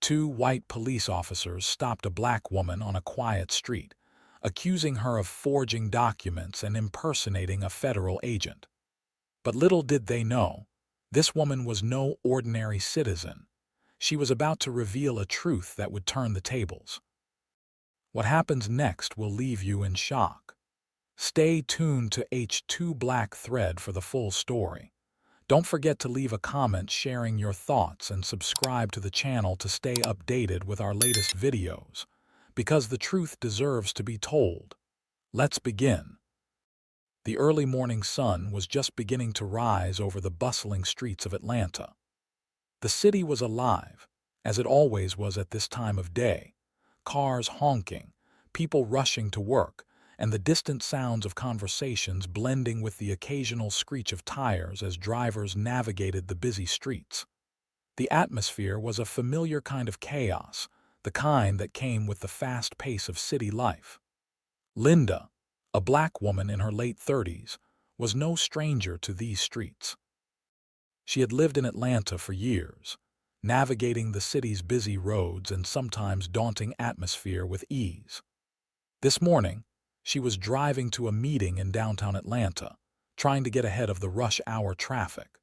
Two white police officers stopped a black woman on a quiet street, accusing her of forging documents and impersonating a federal agent. But little did they know, this woman was no ordinary citizen. She was about to reveal a truth that would turn the tables. What happens next will leave you in shock. Stay tuned to H2 Black Thread for the full story. Don't forget to leave a comment sharing your thoughts and subscribe to the channel to stay updated with our latest videos, because the truth deserves to be told. Let's begin. The early morning sun was just beginning to rise over the bustling streets of Atlanta. The city was alive, as it always was at this time of day, cars honking, people rushing to work, and the distant sounds of conversations blending with the occasional screech of tires as drivers navigated the busy streets. The atmosphere was a familiar kind of chaos, the kind that came with the fast pace of city life. Linda, a black woman in her late 30s, was no stranger to these streets. She had lived in Atlanta for years, navigating the city's busy roads and sometimes daunting atmosphere with ease. This morning, she was driving to a meeting in downtown Atlanta, trying to get ahead of the rush hour traffic.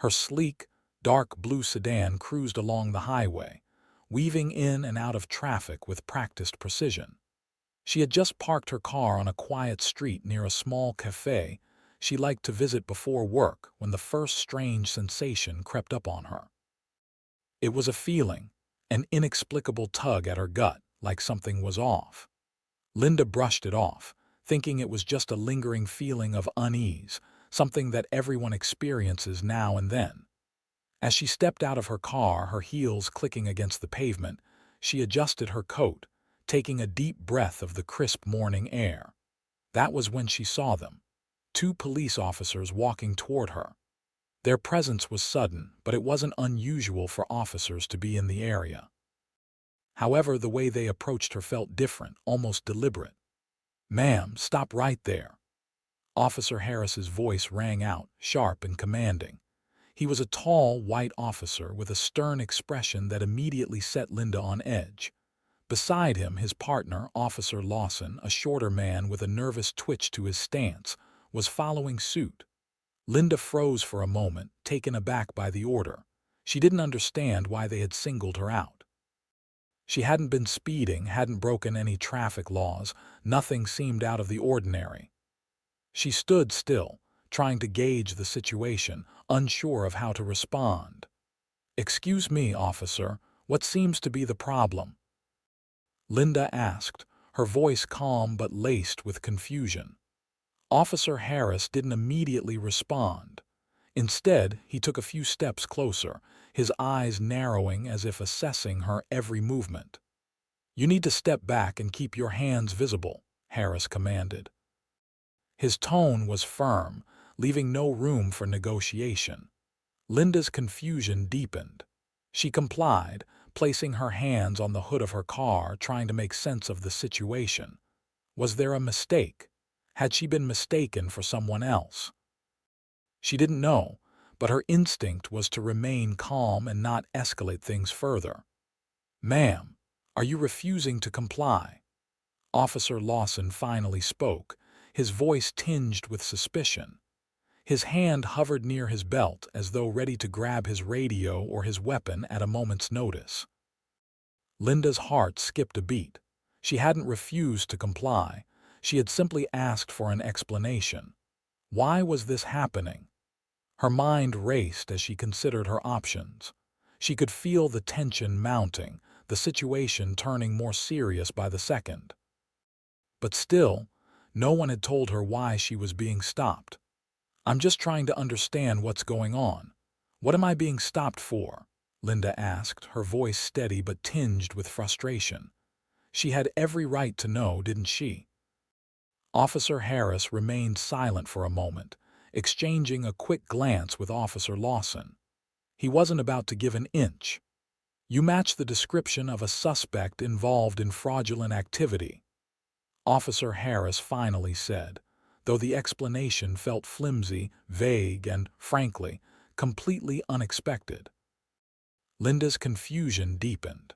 Her sleek, dark blue sedan cruised along the highway, weaving in and out of traffic with practiced precision. She had just parked her car on a quiet street near a small cafe she liked to visit before work when the first strange sensation crept up on her. It was a feeling, an inexplicable tug at her gut, like something was off. Linda brushed it off, thinking it was just a lingering feeling of unease, something that everyone experiences now and then. As she stepped out of her car, her heels clicking against the pavement, she adjusted her coat, taking a deep breath of the crisp morning air. That was when she saw them, two police officers walking toward her. Their presence was sudden, but it wasn't unusual for officers to be in the area. However, the way they approached her felt different, almost deliberate. "Ma'am, stop right there." Officer Harris's voice rang out, sharp and commanding. He was a tall, white officer with a stern expression that immediately set Linda on edge. Beside him, his partner, Officer Lawson, a shorter man with a nervous twitch to his stance, was following suit. Linda froze for a moment, taken aback by the order. She didn't understand why they had singled her out. She hadn't been speeding, hadn't broken any traffic laws, nothing seemed out of the ordinary. She stood still, trying to gauge the situation, unsure of how to respond. "Excuse me, officer, what seems to be the problem?" Linda asked, her voice calm but laced with confusion. Officer Harris didn't immediately respond. Instead, he took a few steps closer, his eyes narrowing as if assessing her every movement. "You need to step back and keep your hands visible," Harris commanded. His tone was firm, leaving no room for negotiation. Linda's confusion deepened. She complied, placing her hands on the hood of her car, trying to make sense of the situation. Was there a mistake? Had she been mistaken for someone else? She didn't know, but her instinct was to remain calm and not escalate things further. "Ma'am, are you refusing to comply?" Officer Lawson finally spoke, his voice tinged with suspicion. His hand hovered near his belt as though ready to grab his radio or his weapon at a moment's notice. Linda's heart skipped a beat. She hadn't refused to comply. She had simply asked for an explanation. Why was this happening? Her mind raced as she considered her options. She could feel the tension mounting, the situation turning more serious by the second. But still, no one had told her why she was being stopped. "I'm just trying to understand what's going on. What am I being stopped for?" Linda asked, her voice steady but tinged with frustration. She had every right to know, didn't she? Officer Harris remained silent for a moment, exchanging a quick glance with Officer Lawson. He wasn't about to give an inch. "You match the description of a suspect involved in fraudulent activity," Officer Harris finally said, though the explanation felt flimsy, vague, and, frankly, completely unexpected. Linda's confusion deepened.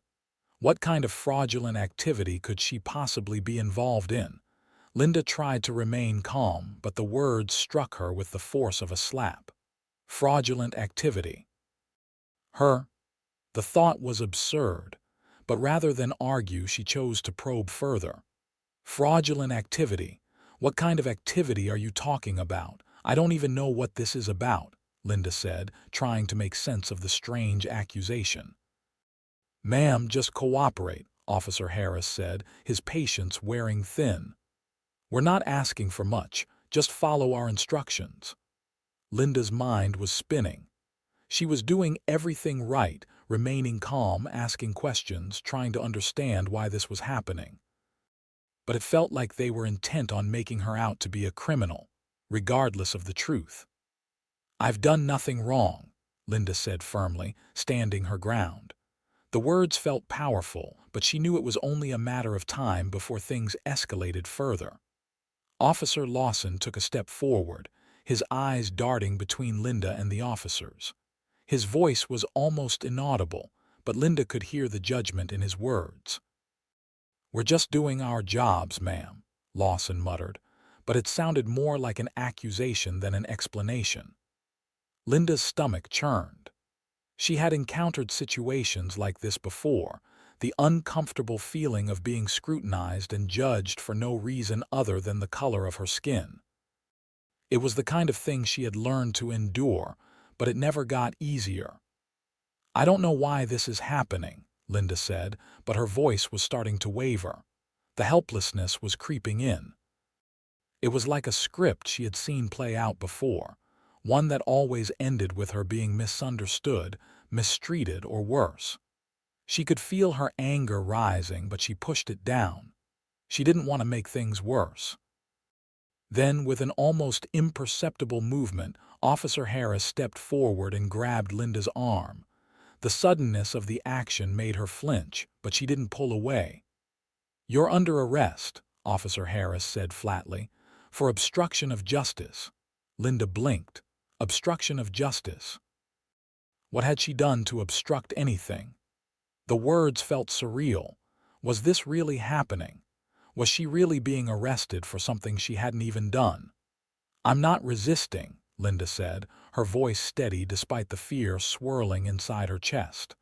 What kind of fraudulent activity could she possibly be involved in? Linda tried to remain calm, but the words struck her with the force of a slap. Fraudulent activity. Her. The thought was absurd, but rather than argue, she chose to probe further. Fraudulent activity? What kind of activity are you talking about? I don't even know what this is about, Linda said, trying to make sense of the strange accusation. Ma'am, just cooperate, Officer Harris said, his patience wearing thin. We're not asking for much, just follow our instructions. Linda's mind was spinning. She was doing everything right, remaining calm, asking questions, trying to understand why this was happening. But it felt like they were intent on making her out to be a criminal, regardless of the truth. I've done nothing wrong, Linda said firmly, standing her ground. The words felt powerful, but she knew it was only a matter of time before things escalated further. Officer Lawson took a step forward, his eyes darting between Linda and the officers. His voice was almost inaudible, but Linda could hear the judgment in his words. We're just doing our jobs, ma'am, Lawson muttered, but it sounded more like an accusation than an explanation. Linda's stomach churned. She had encountered situations like this before, the uncomfortable feeling of being scrutinized and judged for no reason other than the color of her skin. It was the kind of thing she had learned to endure, but it never got easier. I don't know why this is happening, Linda said, but her voice was starting to waver. The helplessness was creeping in. It was like a script she had seen play out before, one that always ended with her being misunderstood, mistreated, or worse. She could feel her anger rising, but she pushed it down. She didn't want to make things worse. Then, with an almost imperceptible movement, Officer Harris stepped forward and grabbed Linda's arm. The suddenness of the action made her flinch, but she didn't pull away. You're under arrest, Officer Harris said flatly, for obstruction of justice. Linda blinked. Obstruction of justice. What had she done to obstruct anything? The words felt surreal. Was this really happening? Was she really being arrested for something she hadn't even done? I'm not resisting, Linda said, her voice steady despite the fear swirling inside her chest.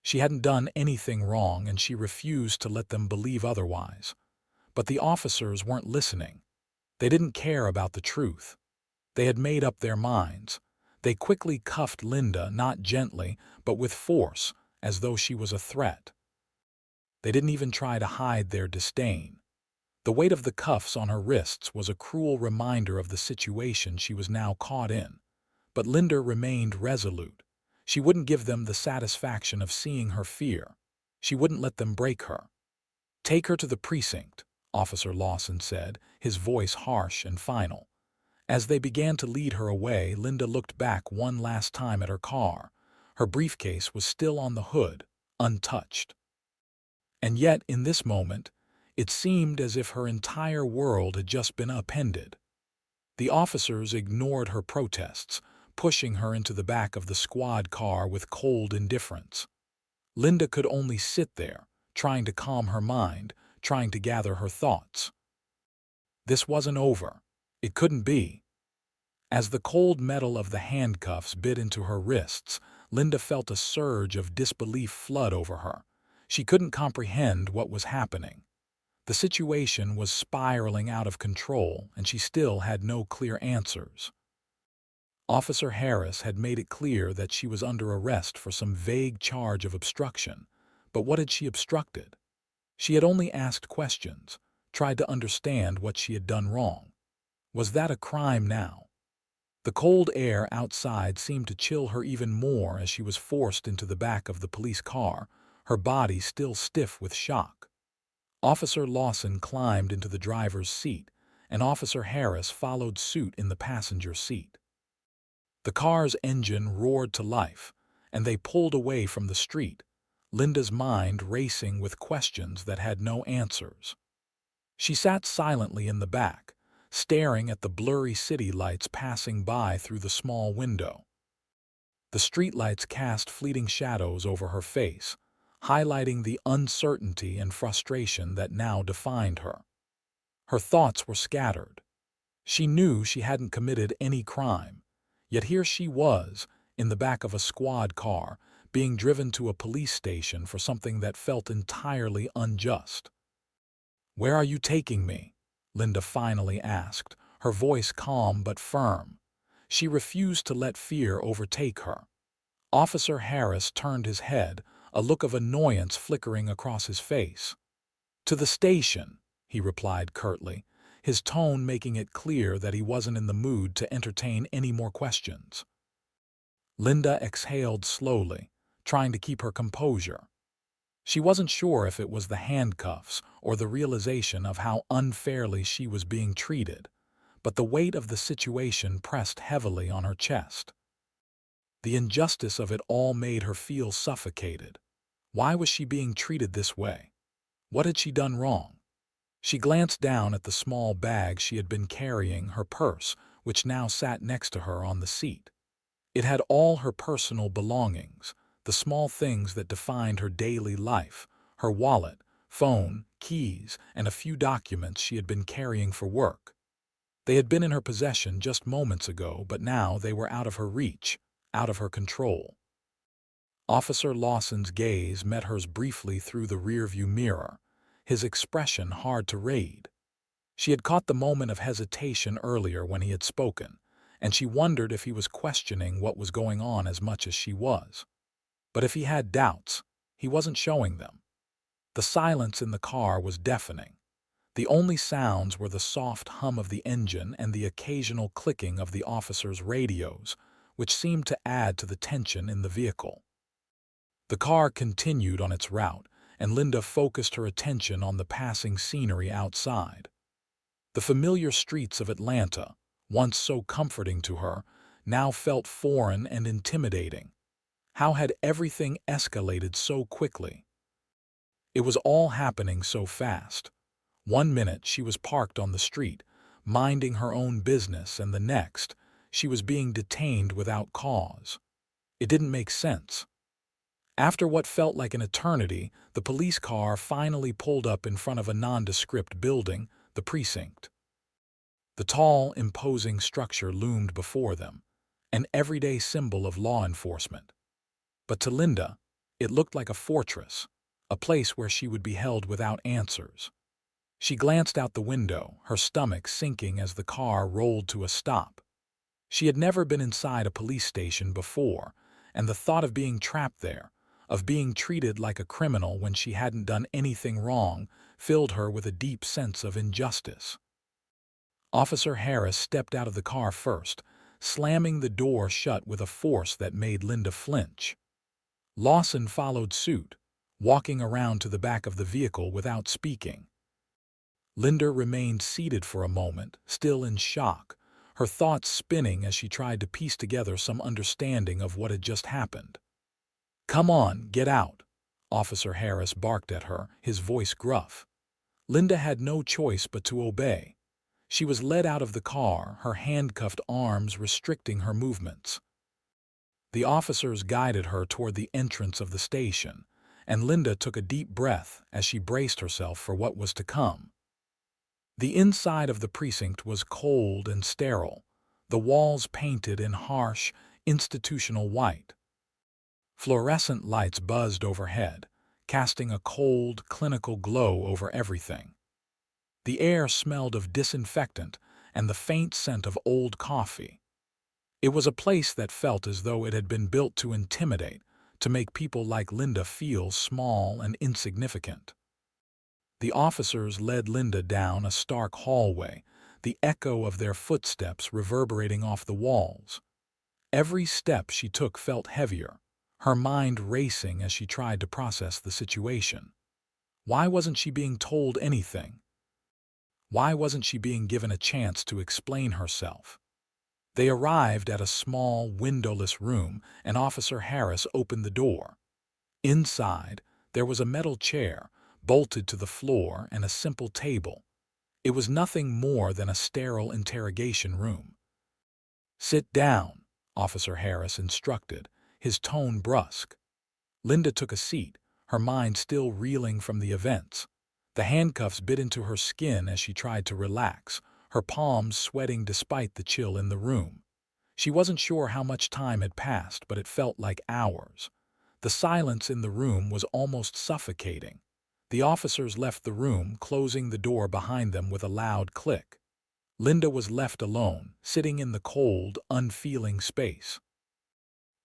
She hadn't done anything wrong, and she refused to let them believe otherwise. But the officers weren't listening. They didn't care about the truth. They had made up their minds. They quickly cuffed Linda, not gently, but with force, as though she was a threat. They didn't even try to hide their disdain. The weight of the cuffs on her wrists was a cruel reminder of the situation she was now caught in. But Linda remained resolute. She wouldn't give them the satisfaction of seeing her fear. She wouldn't let them break her. Take her to the precinct, Officer Lawson said, his voice harsh and final. As they began to lead her away, Linda looked back one last time at her car. Her briefcase was still on the hood, untouched. And yet, in this moment, it seemed as if her entire world had just been upended. The officers ignored her protests, pushing her into the back of the squad car with cold indifference. Linda could only sit there, trying to calm her mind, trying to gather her thoughts. This wasn't over. It couldn't be. As the cold metal of the handcuffs bit into her wrists, Linda felt a surge of disbelief flood over her. She couldn't comprehend what was happening. The situation was spiraling out of control, and she still had no clear answers. Officer Harris had made it clear that she was under arrest for some vague charge of obstruction. But what had she obstructed? She had only asked questions, tried to understand what she had done wrong. Was that a crime now? The cold air outside seemed to chill her even more as she was forced into the back of the police car, her body still stiff with shock. Officer Lawson climbed into the driver's seat, and Officer Harris followed suit in the passenger seat. The car's engine roared to life, and they pulled away from the street, Linda's mind racing with questions that had no answers. She sat silently in the back, staring at the blurry city lights passing by through the small window. The streetlights cast fleeting shadows over her face, highlighting the uncertainty and frustration that now defined her. Her thoughts were scattered. She knew she hadn't committed any crime, yet here she was, in the back of a squad car, being driven to a police station for something that felt entirely unjust. "Where are you taking me?" Linda finally asked, her voice calm but firm. She refused to let fear overtake her. Officer Harris turned his head, a look of annoyance flickering across his face. "To the station," he replied curtly, his tone making it clear that he wasn't in the mood to entertain any more questions. Linda exhaled slowly, trying to keep her composure. She wasn't sure if it was the handcuffs or the realization of how unfairly she was being treated, but the weight of the situation pressed heavily on her chest. The injustice of it all made her feel suffocated. Why was she being treated this way? What had she done wrong? She glanced down at the small bag she had been carrying, her purse, which now sat next to her on the seat. It had all her personal belongings, the small things that defined her daily life, her wallet, phone, keys, and a few documents she had been carrying for work. They had been in her possession just moments ago, but now they were out of her reach, out of her control. Officer Lawson's gaze met hers briefly through the rearview mirror, his expression hard to read. She had caught the moment of hesitation earlier when he had spoken, and she wondered if he was questioning what was going on as much as she was. But if he had doubts, he wasn't showing them. The silence in the car was deafening. The only sounds were the soft hum of the engine and the occasional clicking of the officers' radios, which seemed to add to the tension in the vehicle. The car continued on its route, and Linda focused her attention on the passing scenery outside. The familiar streets of Atlanta, once so comforting to her, now felt foreign and intimidating. How had everything escalated so quickly? It was all happening so fast. One minute she was parked on the street, minding her own business, and the next, she was being detained without cause. It didn't make sense. After what felt like an eternity, the police car finally pulled up in front of a nondescript building, the precinct. The tall, imposing structure loomed before them, an everyday symbol of law enforcement. But to Linda, it looked like a fortress, a place where she would be held without answers. She glanced out the window, her stomach sinking as the car rolled to a stop. She had never been inside a police station before, and the thought of being trapped there, of being treated like a criminal when she hadn't done anything wrong, filled her with a deep sense of injustice. Officer Harris stepped out of the car first, slamming the door shut with a force that made Linda flinch. Lawson followed suit, walking around to the back of the vehicle without speaking. Linda remained seated for a moment, still in shock, her thoughts spinning as she tried to piece together some understanding of what had just happened. "Come on, get out," Officer Harris barked at her, his voice gruff. Linda had no choice but to obey. She was led out of the car, her handcuffed arms restricting her movements. The officers guided her toward the entrance of the station, and Linda took a deep breath as she braced herself for what was to come. The inside of the precinct was cold and sterile, the walls painted in harsh, institutional white. Fluorescent lights buzzed overhead, casting a cold, clinical glow over everything. The air smelled of disinfectant and the faint scent of old coffee. It was a place that felt as though it had been built to intimidate, to make people like Linda feel small and insignificant. The officers led Linda down a stark hallway, the echo of their footsteps reverberating off the walls. Every step she took felt heavier, her mind racing as she tried to process the situation. Why wasn't she being told anything? Why wasn't she being given a chance to explain herself? They arrived at a small, windowless room, and Officer Harris opened the door. Inside, there was a metal chair, bolted to the floor, and a simple table. It was nothing more than a sterile interrogation room. "Sit down," Officer Harris instructed, his tone brusque. Linda took a seat, her mind still reeling from the events. The handcuffs bit into her skin as she tried to relax, her palms sweating despite the chill in the room. She wasn't sure how much time had passed, but it felt like hours. The silence in the room was almost suffocating. The officers left the room, closing the door behind them with a loud click. Linda was left alone, sitting in the cold, unfeeling space.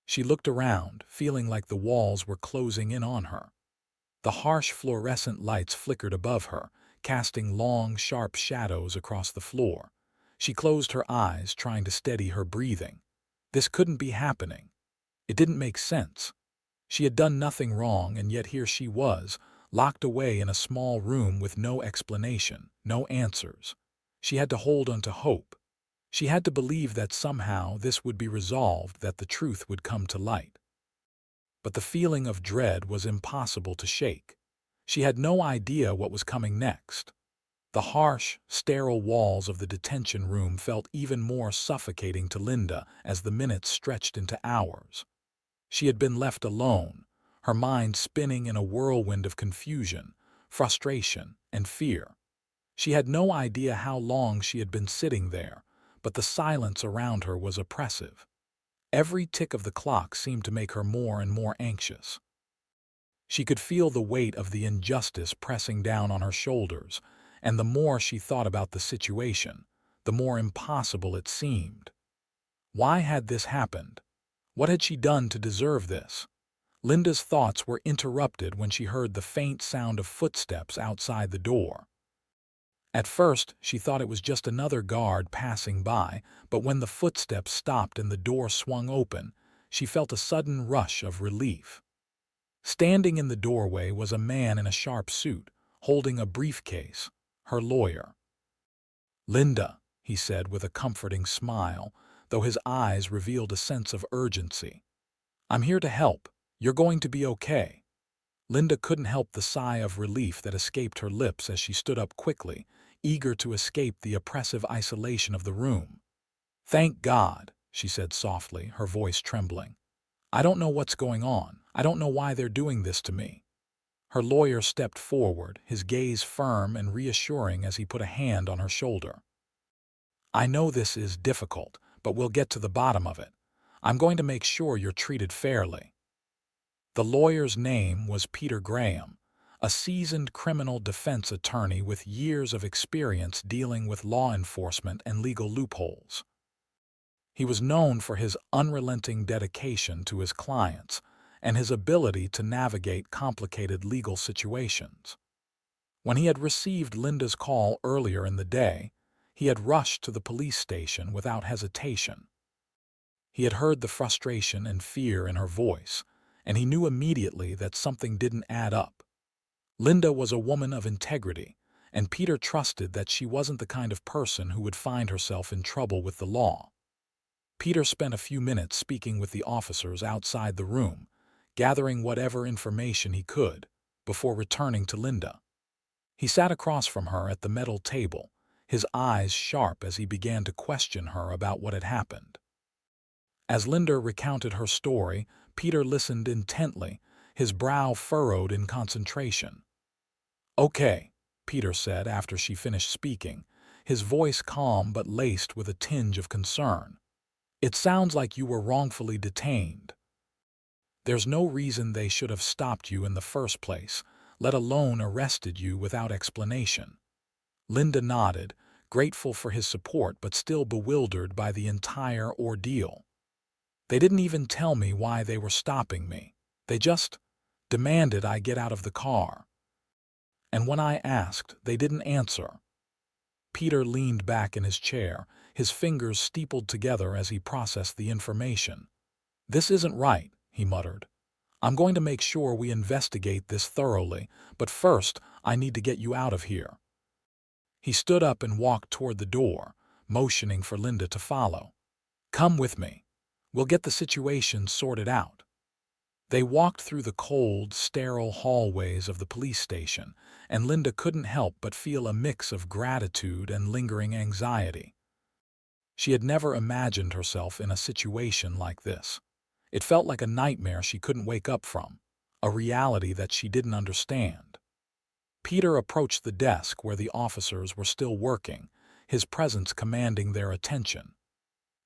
She looked around, feeling like the walls were closing in on her. The harsh fluorescent lights flickered above her, casting long, sharp shadows across the floor. She closed her eyes, trying to steady her breathing. This couldn't be happening. It didn't make sense. She had done nothing wrong, and yet here she was, locked away in a small room with no explanation, no answers. She had to hold on to hope. She had to believe that somehow this would be resolved, that the truth would come to light. But the feeling of dread was impossible to shake. She had no idea what was coming next. The harsh, sterile walls of the detention room felt even more suffocating to Linda as the minutes stretched into hours. She had been left alone, her mind spinning in a whirlwind of confusion, frustration, and fear. She had no idea how long she had been sitting there, but the silence around her was oppressive. Every tick of the clock seemed to make her more and more anxious. She could feel the weight of the injustice pressing down on her shoulders, and the more she thought about the situation, the more impossible it seemed. Why had this happened? What had she done to deserve this? Linda's thoughts were interrupted when she heard the faint sound of footsteps outside the door. At first, she thought it was just another guard passing by, but when the footsteps stopped and the door swung open, she felt a sudden rush of relief. Standing in the doorway was a man in a sharp suit, holding a briefcase, her lawyer. "Linda," he said with a comforting smile, though his eyes revealed a sense of urgency. "I'm here to help. You're going to be okay." Linda couldn't help the sigh of relief that escaped her lips as she stood up quickly, eager to escape the oppressive isolation of the room. "Thank God," she said softly, her voice trembling. "I don't know what's going on. I don't know why they're doing this to me." Her lawyer stepped forward, his gaze firm and reassuring as he put a hand on her shoulder. "I know this is difficult, but we'll get to the bottom of it. I'm going to make sure you're treated fairly." The lawyer's name was Peter Graham, a seasoned criminal defense attorney with years of experience dealing with law enforcement and legal loopholes. He was known for his unrelenting dedication to his clients and his ability to navigate complicated legal situations. When he had received Linda's call earlier in the day, he had rushed to the police station without hesitation. He had heard the frustration and fear in her voice, and he knew immediately that something didn't add up. Linda was a woman of integrity, and Peter trusted that she wasn't the kind of person who would find herself in trouble with the law. Peter spent a few minutes speaking with the officers outside the room, gathering whatever information he could, before returning to Linda. He sat across from her at the metal table, his eyes sharp as he began to question her about what had happened. As Linda recounted her story, Peter listened intently, his brow furrowed in concentration. "Okay," Peter said after she finished speaking, his voice calm but laced with a tinge of concern. "It sounds like you were wrongfully detained. There's no reason they should have stopped you in the first place, let alone arrested you without explanation." Linda nodded, grateful for his support but still bewildered by the entire ordeal. "They didn't even tell me why they were stopping me. They just demanded I get out of the car. And when I asked, they didn't answer." Peter leaned back in his chair, his fingers steepled together as he processed the information. "This isn't right," he muttered. "I'm going to make sure we investigate this thoroughly, but first I need to get you out of here." He stood up and walked toward the door, motioning for Linda to follow. "Come with me. We'll get the situation sorted out." They walked through the cold, sterile hallways of the police station, and Linda couldn't help but feel a mix of gratitude and lingering anxiety. She had never imagined herself in a situation like this. It felt like a nightmare she couldn't wake up from, a reality that she didn't understand. Peter approached the desk where the officers were still working, his presence commanding their attention.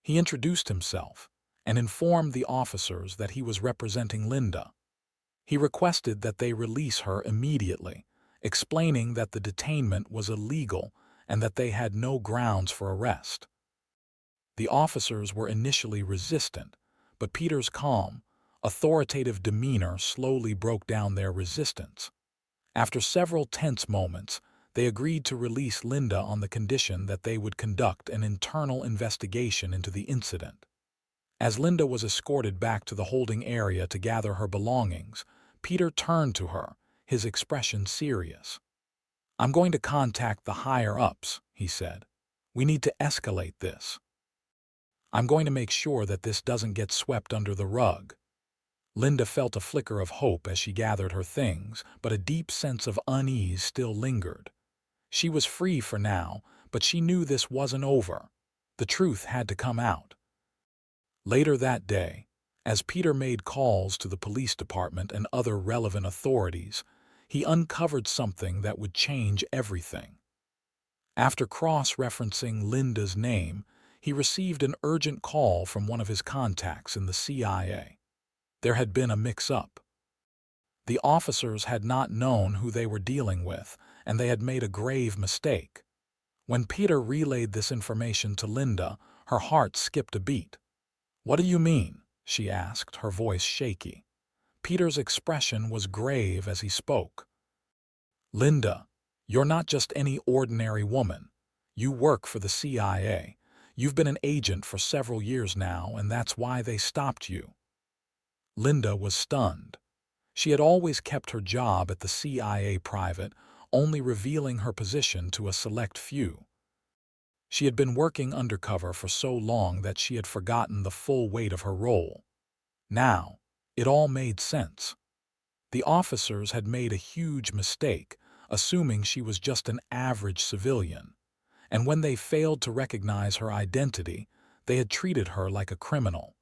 He introduced himself and informed the officers that he was representing Linda. He requested that they release her immediately, explaining that the detainment was illegal and that they had no grounds for arrest. The officers were initially resistant, but Peter's calm, authoritative demeanor slowly broke down their resistance. After several tense moments, they agreed to release Linda on the condition that they would conduct an internal investigation into the incident. As Linda was escorted back to the holding area to gather her belongings, Peter turned to her, his expression serious. "I'm going to contact the higher-ups," he said. "We need to escalate this. I'm going to make sure that this doesn't get swept under the rug." Linda felt a flicker of hope as she gathered her things, but a deep sense of unease still lingered. She was free for now, but she knew this wasn't over. The truth had to come out. Later that day, as Peter made calls to the police department and other relevant authorities, he uncovered something that would change everything. After cross-referencing Linda's name, he received an urgent call from one of his contacts in the CIA. There had been a mix-up. The officers had not known who they were dealing with, and they had made a grave mistake. When Peter relayed this information to Linda, her heart skipped a beat. "What do you mean?" she asked, her voice shaky. Peter's expression was grave as he spoke. "Linda, you're not just any ordinary woman. You work for the CIA. You've been an agent for several years now, and that's why they stopped you." Linda was stunned. She had always kept her job at the CIA private, only revealing her position to a select few. She had been working undercover for so long that she had forgotten the full weight of her role. Now, it all made sense. The officers had made a huge mistake, assuming she was just an average civilian, and when they failed to recognize her identity, they had treated her like a criminal.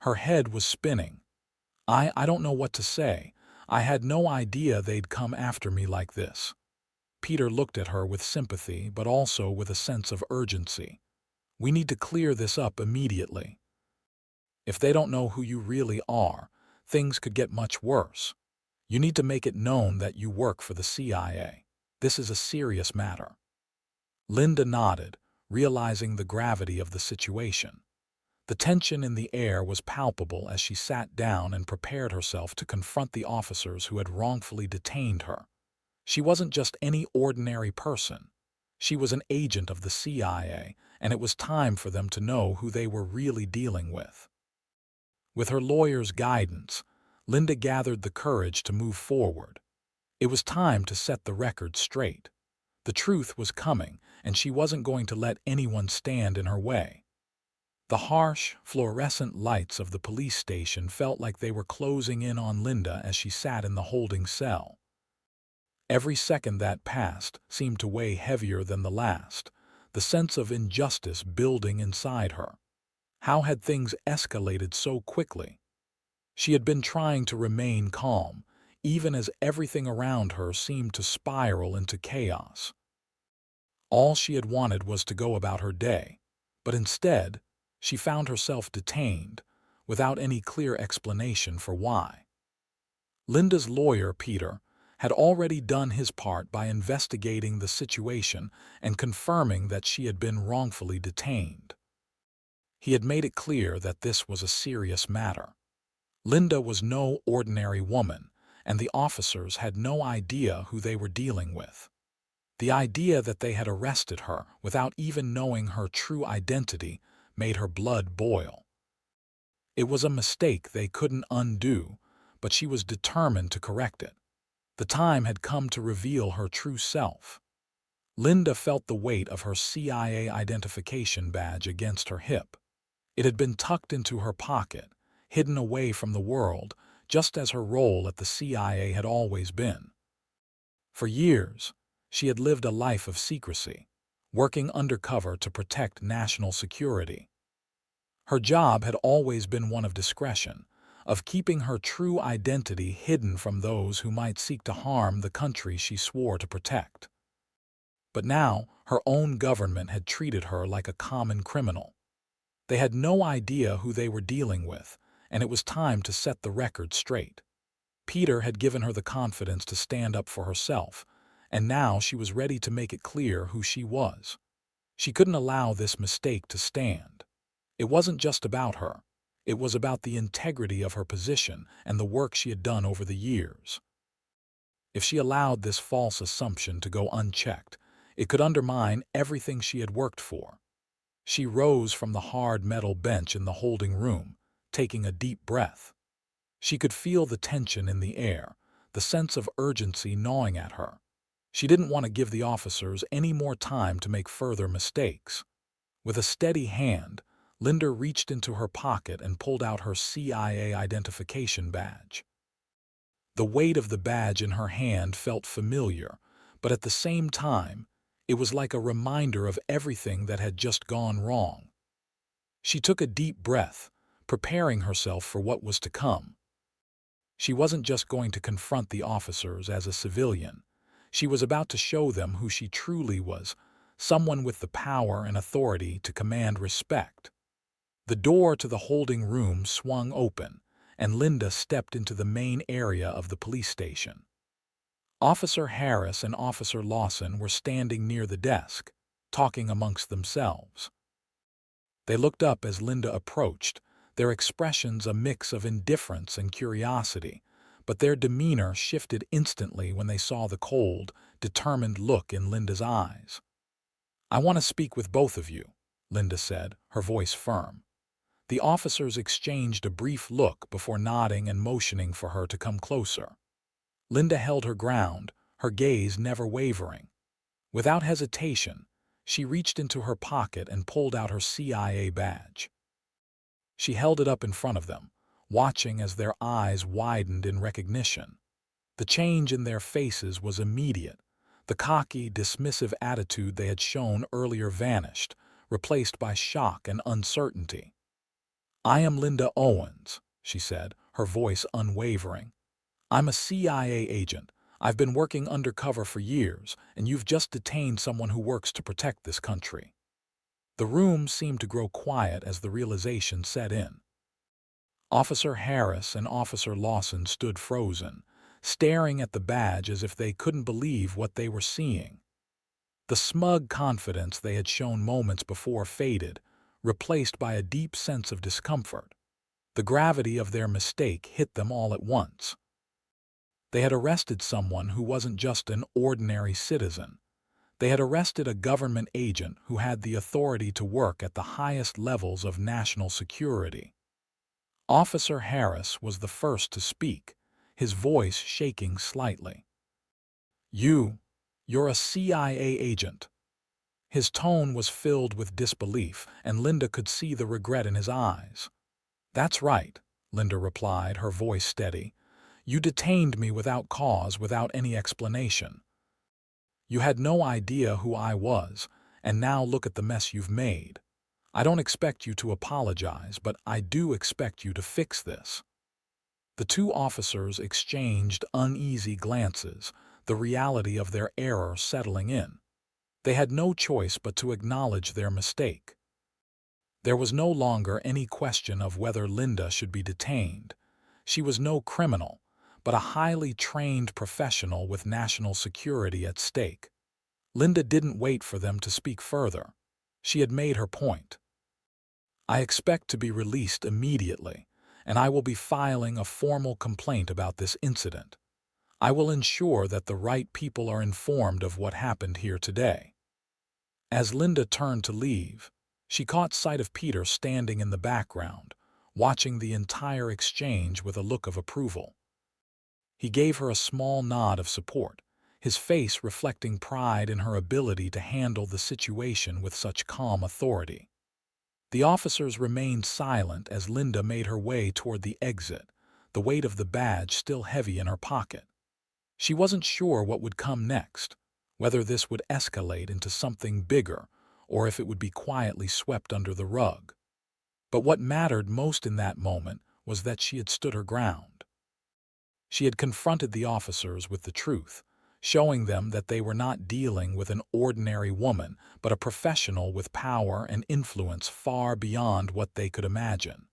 Her head was spinning. I don't know what to say. I had no idea they'd come after me like this." Peter looked at her with sympathy, but also with a sense of urgency. "We need to clear this up immediately. If they don't know who you really are, things could get much worse. You need to make it known that you work for the CIA. This is a serious matter." Linda nodded, realizing the gravity of the situation. The tension in the air was palpable as she sat down and prepared herself to confront the officers who had wrongfully detained her. She wasn't just any ordinary person. She was an agent of the CIA, and it was time for them to know who they were really dealing with. With her lawyer's guidance, Linda gathered the courage to move forward. It was time to set the record straight. The truth was coming, and she wasn't going to let anyone stand in her way. The harsh, fluorescent lights of the police station felt like they were closing in on Linda as she sat in the holding cell. Every second that passed seemed to weigh heavier than the last, the sense of injustice building inside her. How had things escalated so quickly? She had been trying to remain calm, even as everything around her seemed to spiral into chaos. All she had wanted was to go about her day, but instead, she found herself detained, without any clear explanation for why. Linda's lawyer, Peter, had already done his part by investigating the situation and confirming that she had been wrongfully detained. He had made it clear that this was a serious matter. Linda was no ordinary woman, and the officers had no idea who they were dealing with. The idea that they had arrested her without even knowing her true identity made her blood boil. It was a mistake they couldn't undo, but she was determined to correct it. The time had come to reveal her true self. Linda felt the weight of her CIA identification badge against her hip. It had been tucked into her pocket, hidden away from the world, just as her role at the CIA had always been. For years, she had lived a life of secrecy, working undercover to protect national security. Her job had always been one of discretion, of keeping her true identity hidden from those who might seek to harm the country she swore to protect. But now, her own government had treated her like a common criminal. They had no idea who they were dealing with, and it was time to set the record straight. Peter had given her the confidence to stand up for herself, and now she was ready to make it clear who she was. She couldn't allow this mistake to stand. It wasn't just about her. It was about the integrity of her position and the work she had done over the years. If she allowed this false assumption to go unchecked, it could undermine everything she had worked for. She rose from the hard metal bench in the holding room, taking a deep breath. She could feel the tension in the air, the sense of urgency gnawing at her. She didn't want to give the officers any more time to make further mistakes. With a steady hand, Linda reached into her pocket and pulled out her CIA identification badge. The weight of the badge in her hand felt familiar, but at the same time, it was like a reminder of everything that had just gone wrong. She took a deep breath, preparing herself for what was to come. She wasn't just going to confront the officers as a civilian. She was about to show them who she truly was, someone with the power and authority to command respect. The door to the holding room swung open, and Linda stepped into the main area of the police station. Officer Harris and Officer Lawson were standing near the desk, talking amongst themselves. They looked up as Linda approached, their expressions a mix of indifference and curiosity, but their demeanor shifted instantly when they saw the cold, determined look in Linda's eyes. "I want to speak with both of you," Linda said, her voice firm. The officers exchanged a brief look before nodding and motioning for her to come closer. Linda held her ground, her gaze never wavering. Without hesitation, she reached into her pocket and pulled out her CIA badge. She held it up in front of them, watching as their eyes widened in recognition. The change in their faces was immediate. The cocky, dismissive attitude they had shown earlier vanished, replaced by shock and uncertainty. "I am Linda Owens," she said, her voice unwavering. "I'm a CIA agent. I've been working undercover for years, and you've just detained someone who works to protect this country." The room seemed to grow quiet as the realization set in. Officer Harris and Officer Lawson stood frozen, staring at the badge as if they couldn't believe what they were seeing. The smug confidence they had shown moments before faded, replaced by a deep sense of discomfort. The gravity of their mistake hit them all at once. They had arrested someone who wasn't just an ordinary citizen. They had arrested a government agent who had the authority to work at the highest levels of national security. Officer Harris was the first to speak, his voice shaking slightly. You're a CIA agent." His tone was filled with disbelief, and Linda could see the regret in his eyes. "That's right," Linda replied, her voice steady. "You detained me without cause, without any explanation. You had no idea who I was, and now look at the mess you've made. I don't expect you to apologize, but I do expect you to fix this." The two officers exchanged uneasy glances, the reality of their error settling in. They had no choice but to acknowledge their mistake. There was no longer any question of whether Linda should be detained. She was no criminal, but a highly trained professional with national security at stake. Linda didn't wait for them to speak further. She had made her point. "I expect to be released immediately, and I will be filing a formal complaint about this incident. I will ensure that the right people are informed of what happened here today." As Linda turned to leave, she caught sight of Peter standing in the background, watching the entire exchange with a look of approval. He gave her a small nod of support, his face reflecting pride in her ability to handle the situation with such calm authority. The officers remained silent as Linda made her way toward the exit, the weight of the badge still heavy in her pocket. She wasn't sure what would come next, whether this would escalate into something bigger or if it would be quietly swept under the rug. But what mattered most in that moment was that she had stood her ground. She had confronted the officers with the truth, showing them that they were not dealing with an ordinary woman, but a professional with power and influence far beyond what they could imagine.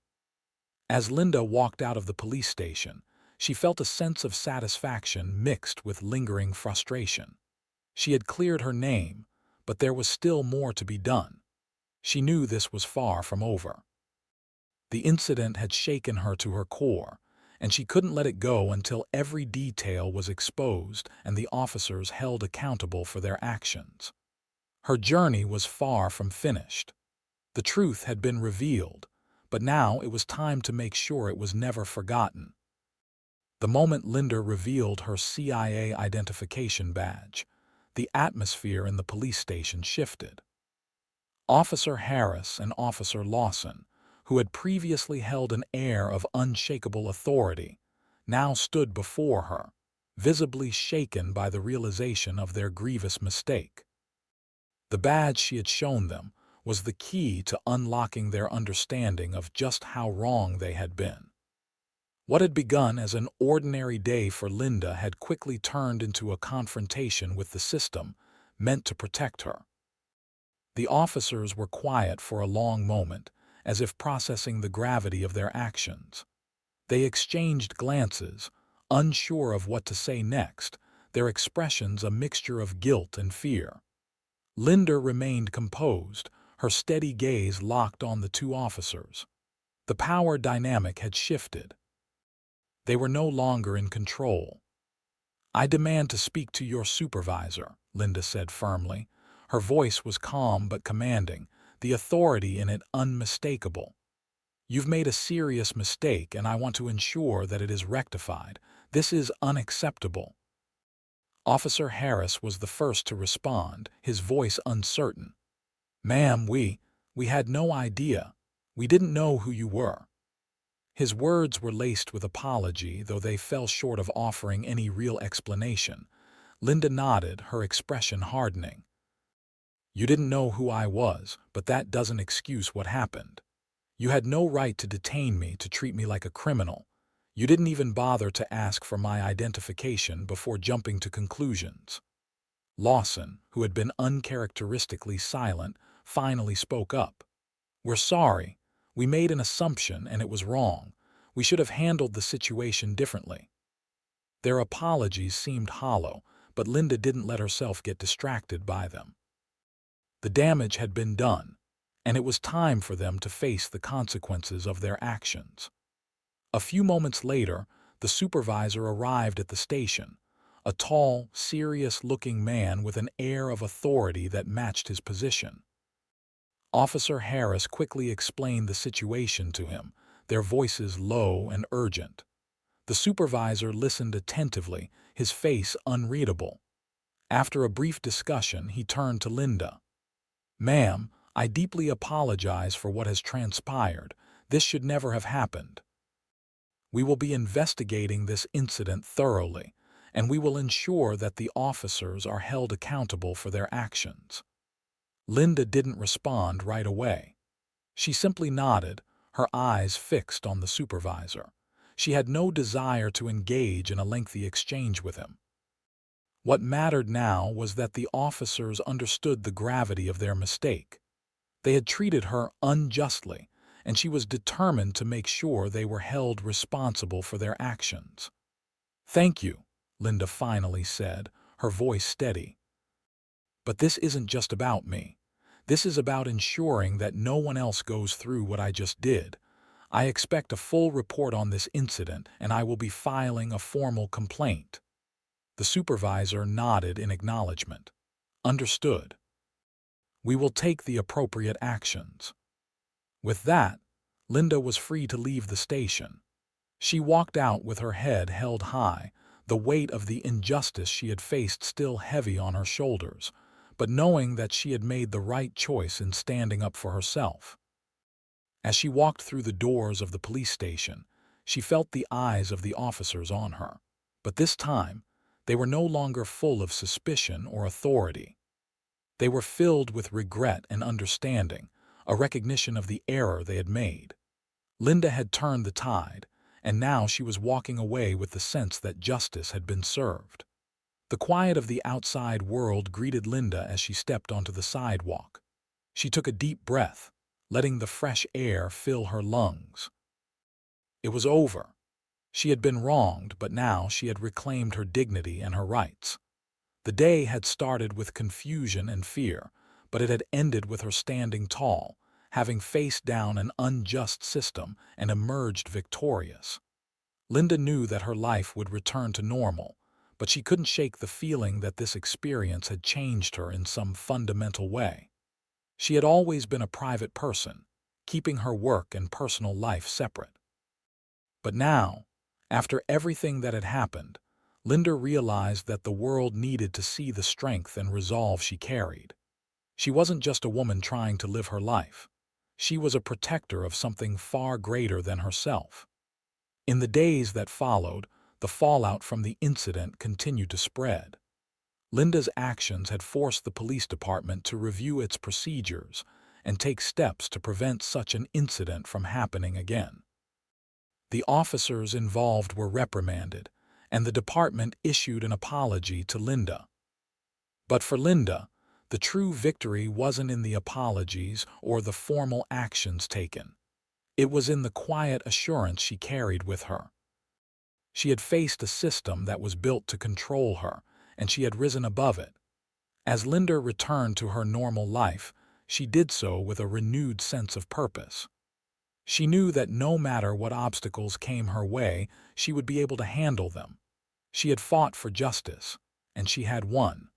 As Linda walked out of the police station, she felt a sense of satisfaction mixed with lingering frustration. She had cleared her name, but there was still more to be done. She knew this was far from over. The incident had shaken her to her core, and she couldn't let it go until every detail was exposed and the officers held accountable for their actions. Her journey was far from finished. The truth had been revealed, but now it was time to make sure it was never forgotten. The moment Linda revealed her CIA identification badge, the atmosphere in the police station shifted. Officer Harris and Officer Lawson, who had previously held an air of unshakable authority, now stood before her, visibly shaken by the realization of their grievous mistake. The badge she had shown them was the key to unlocking their understanding of just how wrong they had been. What had begun as an ordinary day for Linda had quickly turned into a confrontation with the system meant to protect her. The officers were quiet for a long moment, as if processing the gravity of their actions. They exchanged glances, unsure of what to say next, their expressions a mixture of guilt and fear. Linda remained composed, her steady gaze locked on the two officers. The power dynamic had shifted. They were no longer in control. "I demand to speak to your supervisor," Linda said firmly. Her voice was calm but commanding, the authority in it unmistakable. "You've made a serious mistake, and I want to ensure that it is rectified. This is unacceptable." Officer Harris was the first to respond, his voice uncertain. "Ma'am, we had no idea. We didn't know who you were." His words were laced with apology, though they fell short of offering any real explanation. Linda nodded, her expression hardening. "You didn't know who I was, but that doesn't excuse what happened. You had no right to detain me, to treat me like a criminal. You didn't even bother to ask for my identification before jumping to conclusions." Lawson, who had been uncharacteristically silent, finally spoke up. "We're sorry. We made an assumption and it was wrong. We should have handled the situation differently." Their apologies seemed hollow, but Linda didn't let herself get distracted by them. The damage had been done, and it was time for them to face the consequences of their actions. A few moments later, the supervisor arrived at the station, a tall, serious-looking man with an air of authority that matched his position. Officer Harris quickly explained the situation to him, their voices low and urgent. The supervisor listened attentively, his face unreadable. After a brief discussion, he turned to Linda. "Ma'am, I deeply apologize for what has transpired. This should never have happened. We will be investigating this incident thoroughly, and we will ensure that the officers are held accountable for their actions." Linda didn't respond right away. She simply nodded, her eyes fixed on the supervisor. She had no desire to engage in a lengthy exchange with him. What mattered now was that the officers understood the gravity of their mistake. They had treated her unjustly, and she was determined to make sure they were held responsible for their actions. "Thank you," Linda finally said, her voice steady. "But this isn't just about me. This is about ensuring that no one else goes through what I just did. I expect a full report on this incident, and I will be filing a formal complaint." The supervisor nodded in acknowledgement. "Understood. We will take the appropriate actions." With that, Linda was free to leave the station. She walked out with her head held high, the weight of the injustice she had faced still heavy on her shoulders, but knowing that she had made the right choice in standing up for herself. As she walked through the doors of the police station, she felt the eyes of the officers on her. But this time, they were no longer full of suspicion or authority. They were filled with regret and understanding, a recognition of the error they had made. Linda had turned the tide, and now she was walking away with the sense that justice had been served. The quiet of the outside world greeted Linda as she stepped onto the sidewalk. She took a deep breath, letting the fresh air fill her lungs. It was over. She had been wronged, but now she had reclaimed her dignity and her rights. The day had started with confusion and fear, but it had ended with her standing tall, having faced down an unjust system and emerged victorious. Linda knew that her life would return to normal, but she couldn't shake the feeling that this experience had changed her in some fundamental way. She had always been a private person, keeping her work and personal life separate. But now, after everything that had happened, Linda realized that the world needed to see the strength and resolve she carried. She wasn't just a woman trying to live her life. She was a protector of something far greater than herself. In the days that followed, the fallout from the incident continued to spread. Linda's actions had forced the police department to review its procedures and take steps to prevent such an incident from happening again. The officers involved were reprimanded, and the department issued an apology to Linda. But for Linda, the true victory wasn't in the apologies or the formal actions taken. It was in the quiet assurance she carried with her. She had faced a system that was built to control her, and she had risen above it. As Linda returned to her normal life, she did so with a renewed sense of purpose. She knew that no matter what obstacles came her way, she would be able to handle them. She had fought for justice, and she had won.